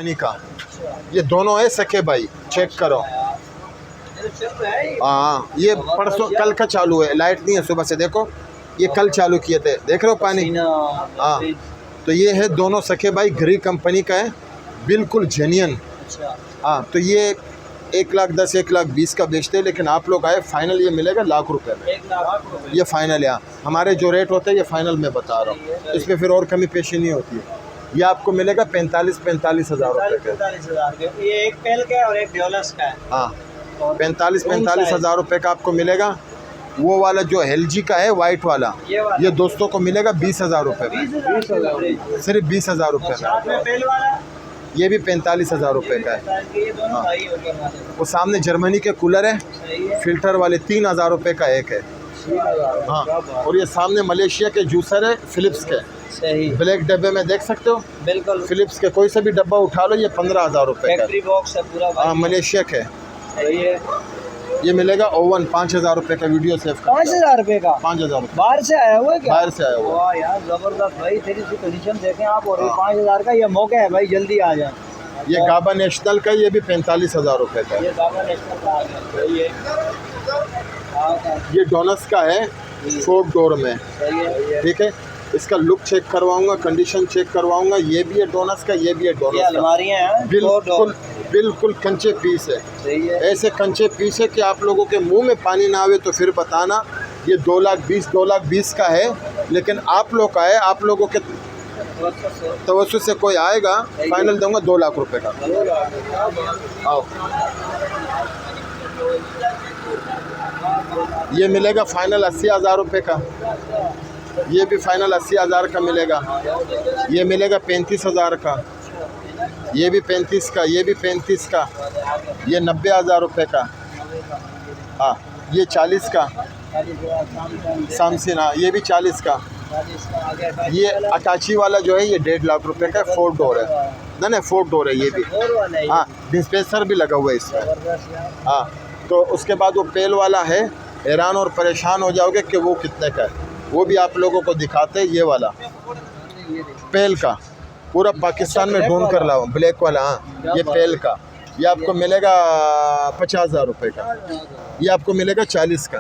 Company का, ये दोनों है सके भाई, चेक करो। हाँ ये परसों कल का चालू है, लाइट नहीं है सुबह से, देखो ये कल चालू किए थे, देख रहे हो पानी। हाँ तो ये है दोनों सके भाई, घरी कंपनी का है, बिल्कुल जेन्युइन। हाँ तो ये 1,10,000 1,20,000 का बेचते हैं, लेकिन आप लोग आए फाइनल ये मिलेगा ₹1,00,000 में, ये फाइनल है। हमारे जो रेट होते हैं ये फाइनल में बता रहा हूँ, इसमें फिर और कमी पेशी नहीं होती है। ये आपको मिलेगा 45,000 रुपये का। ये एक पेल का और एक ड्योलस का है। हाँ 45,000 रुपये का आपको मिलेगा। वो वाला जो LG का है वाइट वाला, ये दोस्तों को मिलेगा 20,000 रुपये में, सिर्फ 20,000 रुपये में। ये भी 45,000 रुपये का है। हाँ। वो सामने जर्मनी के कूलर है, फिल्टर वाले, 3,000 रुपये का एक है। हाँ और ये सामने मलेशिया के जूसर है, फिलिप्स के, ब्लैक डब्बे में देख सकते हो, बिल्कुल फिलिप्स के, कोई सा भी डब्बा उठा लो, ये 15,000 रुपये का। हाँ मलेशिया के। ये मिलेगा ओवन 5,000 रुपये का, वीडियो सेव कर। 5,000 रुपये का? 5,000 रुपये। बाहर से आया हुआ है क्या? बाहर से आया हुआ। वाह यार जबरदस्त भाई, तेरी सी कंडीशन देखें आप। और 5,000 का ये मौका है भाई, जल्दी आ जाए। ये गाबा नेशनल का, ये भी 45,000 रुपये का। ये गाबा नेशनल का आ गया। ये डोनस का है, 4 डोर में, ठीक है। इसका लुक चेक करवाऊंगा, कंडीशन चेक करवाऊंगा। ये भी है डोनस का, ये भी है डोनस का। अलमारियां हैं, बिल्कुल कंचे पीस है, ऐसे कंचे पीस है कि आप लोगों के मुंह में पानी ना आवे तो फिर बताना। ये 2,20,000 का है, लेकिन आप लोग आए, आप लोगों के तवज्जो से कोई आएगा, फाइनल दूंगा 2,00,000 रुपये का। आओ ये मिलेगा फाइनल 80,000 रुपये का। ये भी फाइनल 80,000 का मिलेगा। ये मिलेगा 35,000 का। ये भी 35 का, ये भी 35 का। ये 90,000 रुपये का। हाँ ये 40 का सैमसंग, हाँ ये भी 40 का। ये अटाची वाला जो है ये 1,50,000 रुपये का, 4 डोर है ना, 4 डोर है ये भी। हाँ डिस्पेंसर भी लगा हुआ है इसमें। हाँ तो उसके बाद वो पेल वाला है, हैरान और परेशान हो जाओगे कि वो कितने का है, वो भी आप लोगों को दिखाते हैं। ये वाला पेल का, पूरा पाकिस्तान में ढूंढ कर लाओ, ब्लैक वाला। हाँ ये पेल का, ये आपको मिलेगा 50,000 रुपये का। ये आपको मिलेगा 40 का।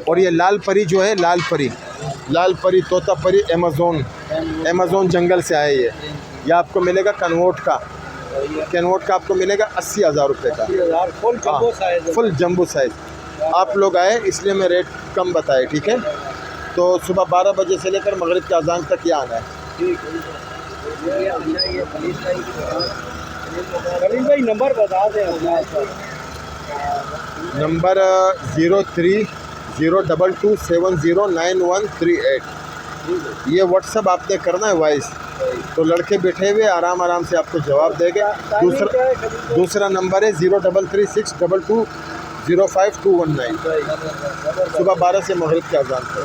और ये लाल परी जो है, लाल परी तोता परी, अमेज़न जंगल से आए ये आपको मिलेगा कन्वर्ट का आपको मिलेगा 80,000 रुपये का, फुल जम्बो साइज़। आप लोग आए इसलिए मैं रेट कम बताए, ठीक है। तो सुबह 12 बजे से लेकर मगरिब के अजान तक ये आना है। खलील भाई नंबर बता दें। नंबर 030227099138। ये व्हाट्सअप आपने करना है वॉइस, तो लड़के बैठे हुए आराम से आपको जवाब देंगे। दूसरा नंबर है 03362205 219। सुबह 12 से मगरिब के अजान तक।